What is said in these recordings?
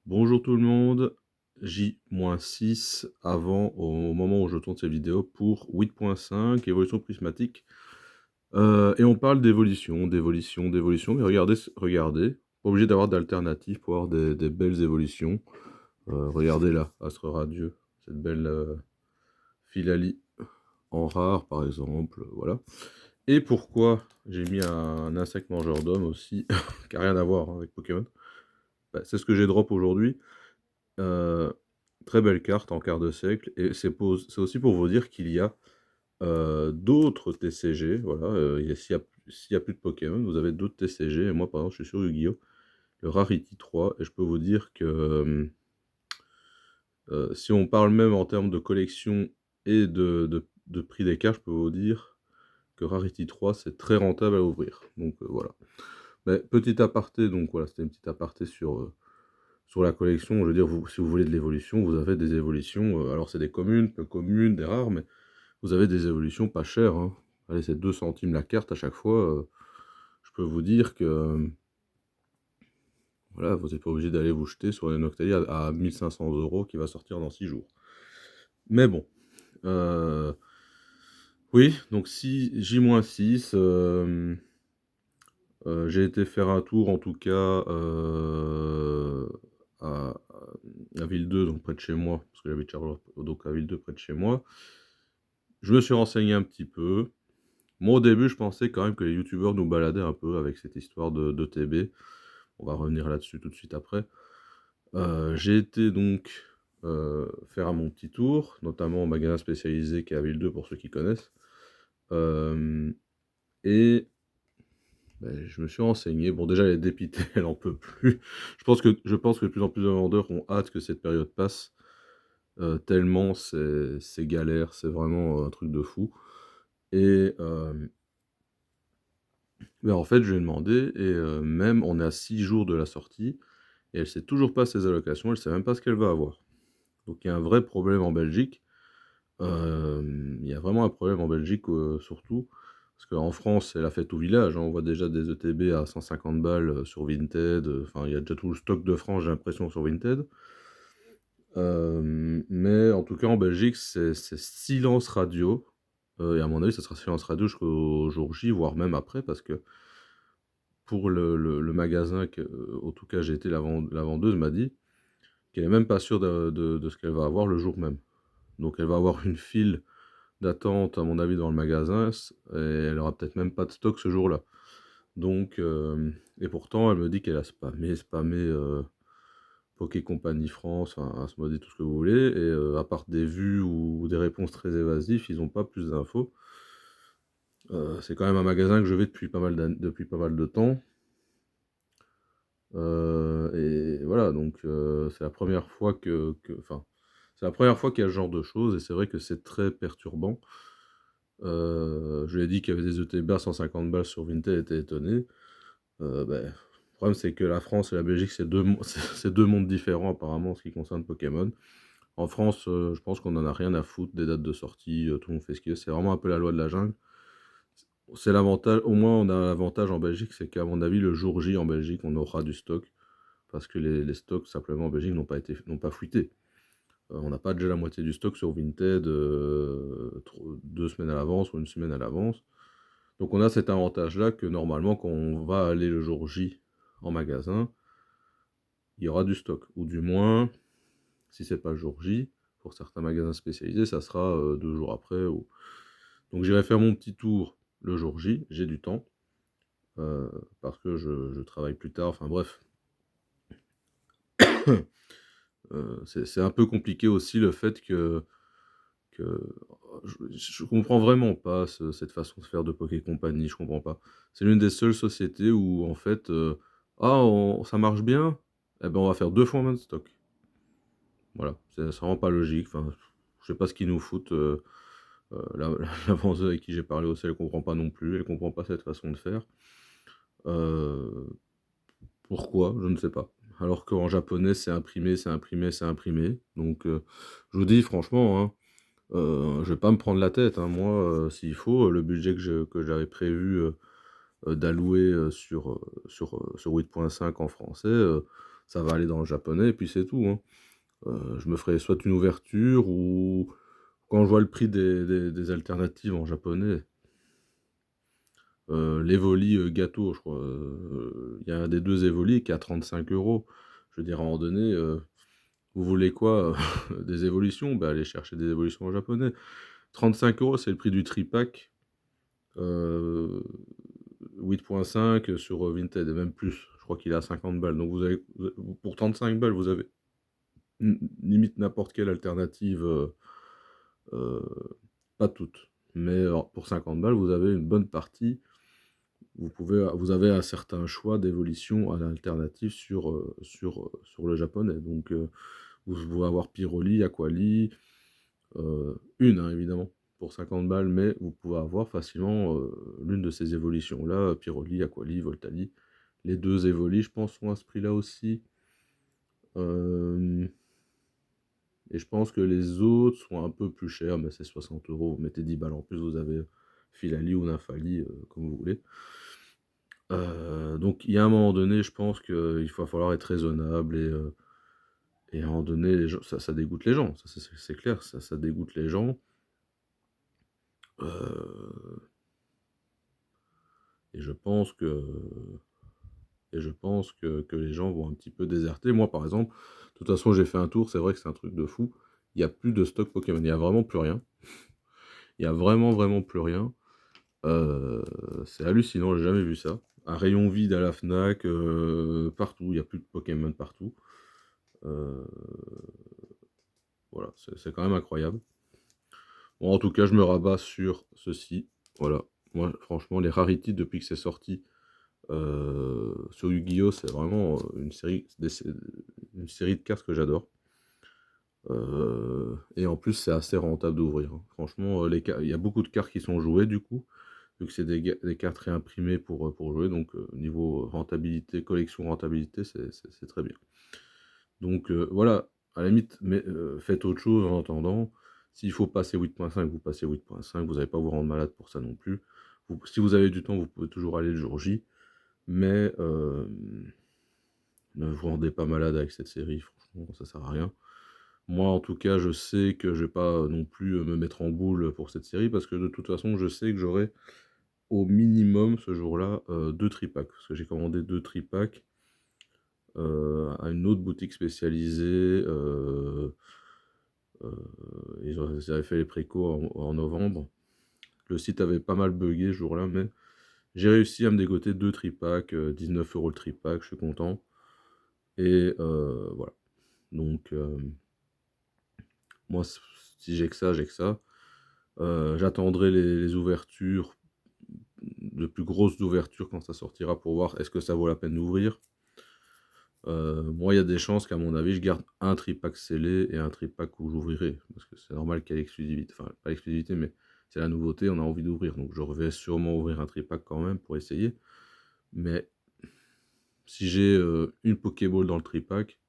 Bonjour tout le monde, J-6 avant au moment où je tourne cette vidéo pour 8.5, évolution prismatique. Et on parle d'évolution, mais regardez, pas obligé d'avoir d'alternatives pour avoir des belles évolutions. Regardez là, Astre Radieux, cette belle Philalie en rare par exemple, voilà. Et pourquoi j'ai mis un insecte mangeur d'homme aussi, qui a rien à voir hein, avec Pokémon. Bah, c'est ce que j'ai drop aujourd'hui. Heu, Très belle carte en quart de siècle et c'est aussi pour vous dire qu'il y a, d'autres TCG, voilà, s'il y a plus de Pokémon, vous avez d'autres TCG et moi, par exemple, je suis sur Yu-Gi-Oh! Le Rarity 3 et je peux vous dire que, si on parle même en termes de collection et de prix des cartes, je peux vous dire que Rarity 3, c'est très rentable à ouvrir, donc voilà. Mais petit aparté, donc voilà, c'était une petite aparté sur la collection, je veux dire, si vous voulez de l'évolution, vous avez des évolutions, alors c'est des communes, peu communes, des rares, mais vous avez des évolutions pas chères, hein. Allez, c'est 2 centimes la carte à chaque fois, je peux vous dire que, voilà, vous n'êtes pas obligé d'aller vous jeter sur les Noctali à 1 500 € qui va sortir dans 6 jours. Mais bon, heu, oui, donc si J-6, j'ai été faire un tour en tout cas, à à Ville 2, donc près de chez moi, parce que j'habite Charleroi, donc à Ville 2 près de chez moi. Je me suis renseigné un petit peu. Moi, au début, je pensais quand même que les youtubeurs nous baladaient un peu avec cette histoire de TB. On va revenir là-dessus tout de suite après. J'ai été donc, faire mon petit tour, notamment au magasin spécialisé qui est à Ville 2 pour ceux qui connaissent. Hem et je me suis renseigné. Bon, déjà, elle est dépitée, elle en peut plus. Je pense que de plus en plus de vendeurs ont hâte que cette période passe, tellement c'est galère, c'est vraiment, un truc de fou et en fait, je lui ai demandé et même on est à 6 jours de la sortie et elle sait toujours pas ses allocations, elle sait même pas ce qu'elle va avoir. Donc il y a un vrai problème en Belgique. Il y a vraiment un problème en Belgique, surtout parce qu'en France, c'est la fête au village, hein. On voit déjà des ETB à 150 balles, sur Vinted, enfin, il y a déjà tout le stock de France, j'ai l'impression, sur Vinted. Mais en tout cas, en Belgique, c'est silence radio, et à mon avis, ça sera silence radio jusqu'au jour J, voire même après, parce que pour le magasin en tout cas, j'ai été la vendeuse m'a dit qu'elle est même pas sûre de ce qu'elle va avoir le jour même. Donc elle va avoir une file d'attente, à mon avis, dans le magasin, et elle aura peut-être même pas de stock ce jour-là. Donc et pourtant, elle me dit qu'elle a spammé, Poké Company France, enfin, Asmodée, tout ce que vous voulez, et à part des vues ou des réponses très évasives, ils ont pas plus d'infos. C'est quand même un magasin que je vais depuis pas mal de temps. Et voilà, donc c'est la première fois c'est la première fois qu'il y a ce genre de choses et c'est vrai que c'est très perturbant. Je lui ai dit qu'il y avait des ETB à 150 balles sur Vinted, elle était étonnée. Le problème c'est que la France et la Belgique, c'est 2 mon c'est 2 mondes différents apparemment en ce qui concerne Pokémon. En France, je pense qu'on en a rien à foutre des dates de sortie, tout le monde fait ce qu'il veut, c'est vraiment un peu la loi de la jungle. C'est l'avantage, au moins on a l'avantage en Belgique, c'est qu'à mon avis, le jour J en Belgique, on aura du stock. Parce que les stocks simplement en Belgique n'ont pas fuité. On n'a pas déjà la moitié du stock sur Vinted, 2 semaines à l'avance ou 1 semaine à l'avance. Donc on a cet avantage-là que normalement quand on va aller le jour J en magasin, il y aura du stock. Ou du moins, si c'est pas le jour J, pour certains magasins spécialisés, ça sera, 2 jours après ou donc j'irai faire mon petit tour le jour J, j'ai du temps, parce que je travaille plus tard, enfin bref. C'est un peu compliqué aussi le fait que je comprends vraiment pas cette façon de faire de Poké Company, je comprends pas. C'est l'une des seules sociétés où en fait, «Ah ça marche bien? Eh ben, on va faire 2 fois moins de stock». Voilà, c'est vraiment pas logique, enfin, je sais pas ce qu'ils nous foutent, la vendeuse avec qui j'ai parlé aussi, elle comprend pas non plus, elle comprend pas cette façon de faire. Heu, Pourquoi? Je ne sais pas. Alors qu'en japonais, c'est imprimé, c'est imprimé, c'est imprimé, donc je vous dis franchement, hein. Je vais pas me prendre la tête, hein. Moi, s'il faut, le budget que j'avais prévu, d'allouer, sur 8.5 en français, ça va aller dans le japonais et puis c'est tout, hein. Je me ferai soit une ouverture ou quand je vois le prix des alternatives en japonais, l'Evoli, gâteau, je crois, il y a un des 2 Evoli qui est à 35 €. Je veux dire, à un moment donné, vous voulez quoi? Des évolutions? Bah, allez chercher des évolutions en japonais. 35 €, c'est le prix du tripack, heu, 8.5 sur, Vinted et même plus. Je crois qu'il est à 50 balles. Donc vous pour 35 balles, vous avez limite n'importe quelle alternative, heu, pas toutes, mais alors pour 50 balles, vous avez une bonne partie. Vous avez un certain choix d'évolution à l'alternative sur le japonais. Donc, vous pouvez avoir Pyroli, Aquali, une, hein, évidemment, pour 50 balles, mais vous pouvez avoir facilement, l'une de ces évolutions-là, Pyroli, Aquali, Voltali. Les 2 Evoli, je pense, sont à ce prix-là aussi. Hem Et je pense que les autres sont un peu plus chers, mais c'est 60 €. Vous mettez 10 balles en plus, vous avez Filali ou Nymphali, comme vous voulez. Donc il y a un moment donné, je pense qu'il va falloir être raisonnable et à un moment donné, les gens ça dégoûte les gens, ça c'est clair, ça dégoûte les gens, heu et je pense que les gens vont un petit peu déserter. Moi, par exemple, de toute façon, j'ai fait un tour, c'est vrai que c'est un truc de fou. Il y a plus de stock Pokémon, il y a vraiment plus rien. Il y a vraiment, vraiment plus rien. C'est hallucinant, j'ai jamais vu ça. Un rayon vide à la Fnac, partout, il y a plus de Pokémon partout. Heu, voilà, c'est quand même incroyable. Bon, en tout cas, je me rabats sur ceci, voilà. Moi, franchement, les Rarities depuis que c'est sorti, sur Yu-Gi-Oh! C'est vraiment, une série de cartes que j'adore. Et en plus, c'est assez rentable d'ouvrir, hein. Franchement, les ca il y a beaucoup de cartes qui sont jouées du coup, vu que c'est des cartes réimprimées pour jouer, donc niveau rentabilité, collection rentabilité, c'est très bien. Donc voilà, à la limite, mais faites autre chose en attendant. S'il faut passer 8.5, vous passez 8.5, vous allez pas vous rendre malade pour ça non plus. Si vous avez du temps, vous pouvez toujours aller le jour J, mais ne vous rendez pas malade avec cette série, franchement, ça sert à rien. Moi, en tout cas, je sais que je vais pas, non plus, me mettre en boule pour cette série parce que de toute façon, je sais que j'aurai au minimum ce jour-là, 2 tripacks. Parce que j'ai commandé 2 tripacks, à une autre boutique spécialisée, ils avaient fait les précos en novembre. Le site avait pas mal buggé ce jour-là, mais j'ai réussi à me dégoter 2 tripacks, 19 € le tripack, je suis content et voilà. Donc moi, si j'ai que ça, j'ai que ça. J'attendrai les ouvertures, de plus grosses ouvertures quand ça sortira pour voir est-ce que ça vaut la peine d'ouvrir. Moi, il y a des chances qu'à mon avis, je garde un tripack scellé et un tripack où j'ouvrirai. Parce que c'est normal qu'il y ait l'exclusivité. Enfin, pas l'exclusivité, mais c'est la nouveauté, on a envie d'ouvrir. Donc je vais sûrement ouvrir un tripack quand même pour essayer. Mais si j'ai une Pokéball dans le tripack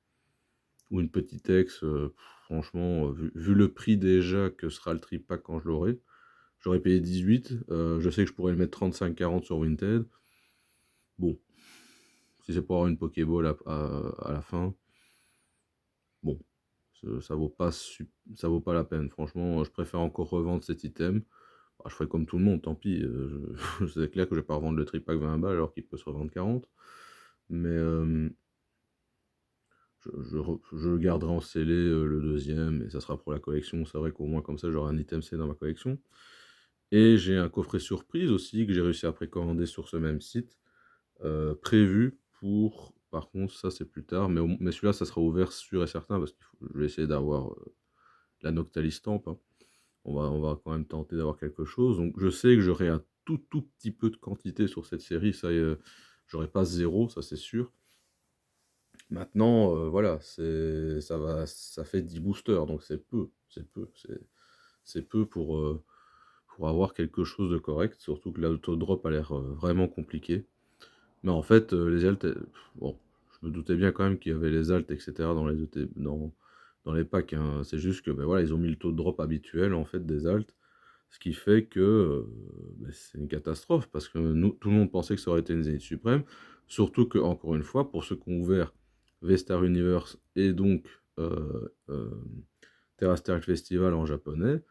ou une petite ex, franchement, vu le prix déjà que sera le tripack quand je l'aurai, j'aurais payé 18. Je sais que je pourrais le mettre 35-40 sur Vinted. Bon, si c'est pour avoir une Pokéball à la fin, bon, ça vaut pas la peine. Franchement, je préfère encore revendre cet item. Bah, je ferai comme tout le monde, tant pis. C'est clair que je vais pas revendre le tripack 20 balles alors qu'il peut se revendre 40. Mais je le garderai en scellé, le deuxième, et ça sera pour la collection. C'est vrai qu'au moins comme ça, j'aurai un item scellé dans ma collection. Et j'ai un coffret surprise aussi que j'ai réussi à précommander sur ce même site, prévu pour, par contre, ça c'est plus tard, mais celui-là, ça sera ouvert sûr et certain parce que je vais essayer d'avoir la Noctali Stamp, hein. On va quand même tenter d'avoir quelque chose. Donc je sais que j'aurai un tout, tout petit peu de quantité sur cette série, ça, j'aurai pas zéro, ça c'est sûr. Maintenant, voilà, ça fait 10 boosters, donc c'est peu pour avoir quelque chose de correct, surtout que l'autodrop a l'air, vraiment compliqué. Mais en fait, les altes, bon, je me doutais bien quand même qu'il y avait les altes et cetera dans les ET dans les packs, hein. C'est juste que, voilà, ils ont mis le taux de drop habituel, en fait, des altes, ce qui fait que, c'est une catastrophe parce que nous tout le monde pensait que ça aurait été une Zénith suprême. Surtout que encore une fois, pour ceux qui ont ouvert V-Star Universe et donc Terrestrial Festival en japonais,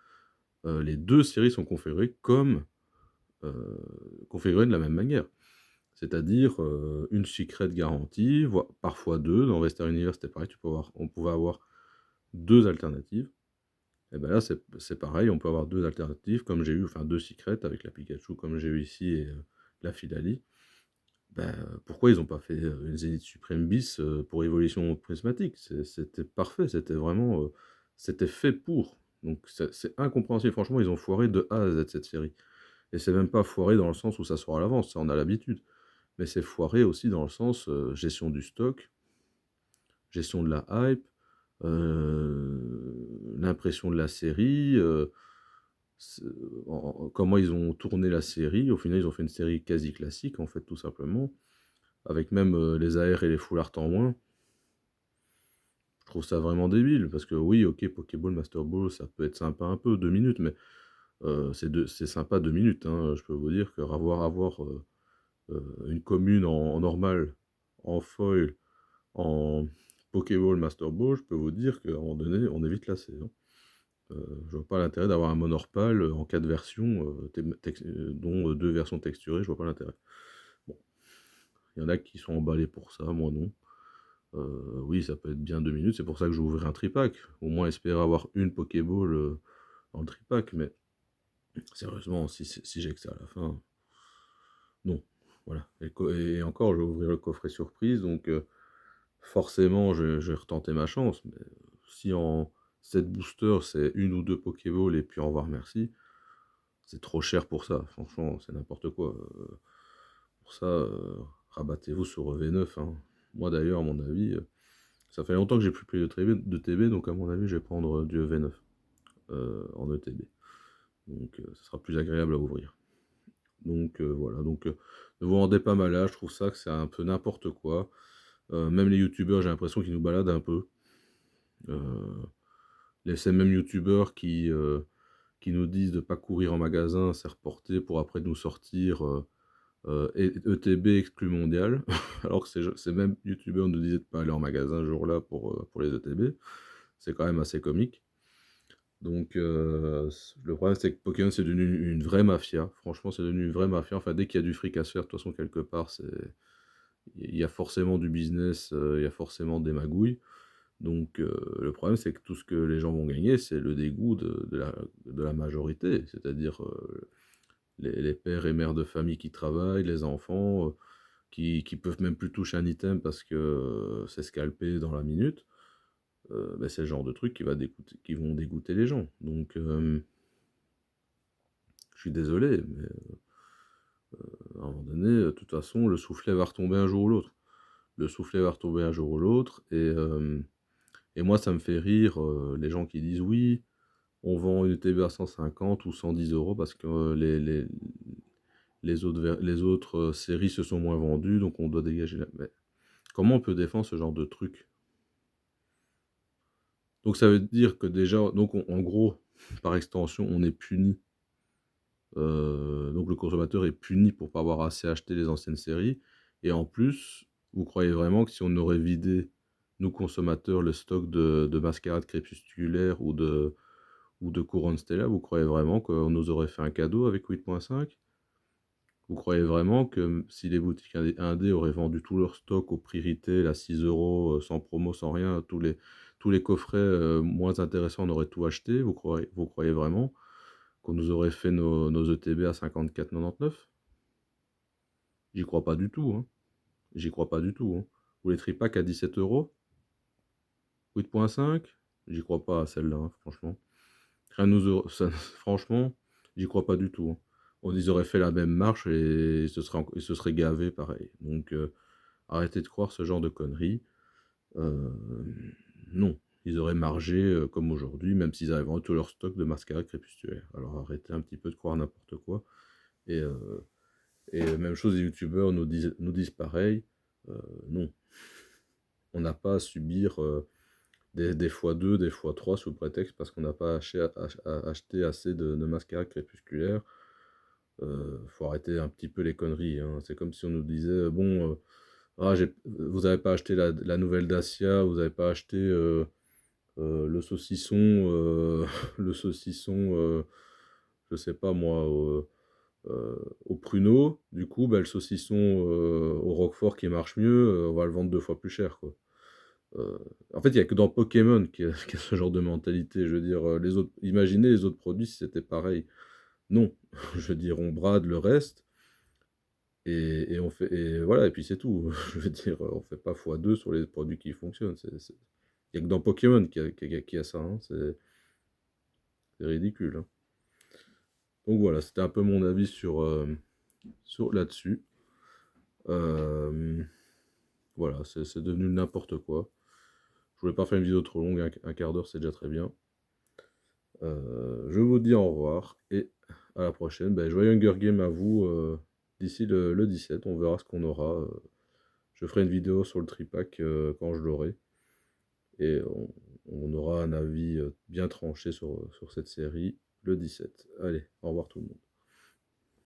les deux séries sont configurées de la même manière. C'est-à-dire une secret garantie, parfois deux. Dans Western Universe, c'était pareil, on pouvait avoir deux alternatives. Et ben là, c'est pareil, on peut avoir deux alternatives, comme j'ai eu, enfin deux secrets avec la Pikachu, comme j'ai eu ici, et la Philalie. Ben, pourquoi ils n'ont pas fait une Zénith Supreme bis pour Évolution Prismatique? C'était parfait, c'était vraiment. C'était fait pour. Donc c'est incompréhensible. Franchement, ils ont foiré de A à Z cette série. Et c'est même pas foiré dans le sens où ça sort à l'avance, ça on a l'habitude. Mais c'est foiré aussi dans le sens gestion du stock, gestion de la hype, l'impression de la série, c'est- comment ils ont tourné la série. Au final, ils ont fait une série quasi classique, en fait, tout simplement, avec même les AR et les full art en moins. Je trouve ça vraiment débile, parce que oui, ok, Pokéball, Master Ball, ça peut être sympa un peu, 2 minutes, mais c'est sympa 2 minutes, hein. Je peux vous dire que avoir une commune en normal, en foil, en Pokéball, Master Ball, je peux vous dire qu'à un moment donné, on est vite lassé, hein. Je vois pas l'intérêt d'avoir un Monorpal en 4 versions, dont 2 versions texturées, je vois pas l'intérêt. Bon, il y en a qui sont emballés pour ça, moi non. Oui, ça peut être bien 2 minutes, c'est pour ça que je vais ouvrir un tripack. Au moins espérer avoir une Pokéball dans le tripack, mais sérieusement, si j'ai que ça à la fin, non. Voilà. Et encore, je vais ouvrir le coffret surprise, donc forcément, je vais retenter ma chance. Mais si en 7 boosters, c'est une ou deux Pokéballs et puis au revoir, merci, c'est trop cher pour ça. Franchement, c'est n'importe quoi. Pour ça, rabattez-vous sur V9, hein. Moi d'ailleurs, à mon avis, ça fait longtemps que j'ai plus pris de TB, donc à mon avis, je vais prendre du V9 en ETB. Donc, ça sera plus agréable à ouvrir. Donc, voilà. Donc, ne vous rendez pas malade. Je trouve ça que c'est un peu n'importe quoi. Même les youtubeurs, j'ai l'impression qu'ils nous baladent un peu. Ces mêmes youtubeurs qui nous disent de ne pas courir en magasin, c'est reporté pour après nous sortir ETB exclu mondial, alors que ces mêmes youtubeurs nous disaient de ne pas aller en magasin ce jour-là pour les ETB. C'est quand même assez comique. Donc le problème c'est que Pokémon c'est devenu une vraie mafia. Franchement c'est devenu une vraie mafia. Enfin dès qu'il y a du fric à se faire, de toute façon quelque part, il y a forcément du business, il y a forcément des magouilles. Donc le problème c'est que tout ce que les gens vont gagner, c'est le dégoût de la majorité, c'est-à-dire les pères et mères de famille qui travaillent, les enfants qui peuvent même plus toucher un item parce que c'est scalpé dans la minute. Ben, c'est le genre de truc qui vont dégoûter les gens. Donc je suis désolé, mais à un moment donné, de toute façon, le soufflet va retomber un jour ou l'autre. Le soufflet va retomber un jour ou l'autre, et moi ça me fait rire les gens qui disent oui, on vend une TB à 150 ou 110 euros parce que les autres séries se sont moins vendues, donc on doit dégager la... Mais comment on peut défendre ce genre de truc? Donc ça veut dire que déjà, donc en gros, par extension, on est puni. Donc le consommateur est puni pour pas avoir assez acheté les anciennes séries. Et en plus, vous croyez vraiment que si on aurait vidé, nous consommateurs, le stock de mascarade crépusculaire ou de couronne Stella, vous croyez vraiment qu'on nous aurait fait un cadeau avec 8.5? Vous croyez vraiment que si les boutiques indé auraient vendu tout leur stock au prix retail à 6 euros, sans promo, sans rien, tous les coffrets moins intéressants, on aurait tout acheté? Vous croyez vraiment qu'on nous aurait fait nos ETB à 54,99? J'y crois pas du tout, hein. J'y crois pas du tout, hein. Ou les tripacks à 17 euros? 8.5? J'y crois pas à celle-là, hein, franchement. Rien nous franchement, j'y crois pas du tout, hein. Ils auraient fait la même marche et ils se seraient gavés pareil. Donc, arrêtez de croire ce genre de conneries. Euh, non, ils auraient margé comme aujourd'hui, même s'ils avaient vendu tout leur stock de mascarade crépusculaire. Alors arrêtez un petit peu de croire n'importe quoi. Et, euh, et même chose, les youtubeurs nous disent pareil. Non, on n'a pas à subir des fois 2, des fois 3 sous prétexte parce qu'on n'a pas acheté assez de mascarade crépusculaire. Faut arrêter un petit peu les conneries, hein. C'est comme si on nous disait, bon, Ah, vous n'avez pas acheté la nouvelle Dacia, vous n'avez pas acheté le saucisson, le saucisson, je sais pas moi, au pruneau. Du coup, bah, le saucisson au roquefort qui marche mieux, on va le vendre 2 fois plus cher, quoi. Euh, En fait, il y a que dans Pokémon qu'il y a ce genre de mentalité. Je veux dire, imaginez les autres produits si c'était pareil. Non, je veux dire, on brade le reste. Et on fait, et voilà, et puis c'est tout. Je veux dire, on fait pas x2 sur les produits qui fonctionnent. Il y a que dans Pokémon qu'il y a ça, hein. C'est ridicule, hein. Donc voilà, c'était un peu mon avis sur là-dessus. Euh, voilà, c'est devenu n'importe quoi. Je voulais pas faire une vidéo trop longue, un quart d'heure, c'est déjà très bien. Je vous dis au revoir et à la prochaine. Ben, joyeux Hunger Game à vous d'ici le 17. On verra ce qu'on aura. Je ferai une vidéo sur le tripack quand je l'aurai. Et on aura un avis bien tranché sur cette série le 17. Allez, au revoir tout le monde.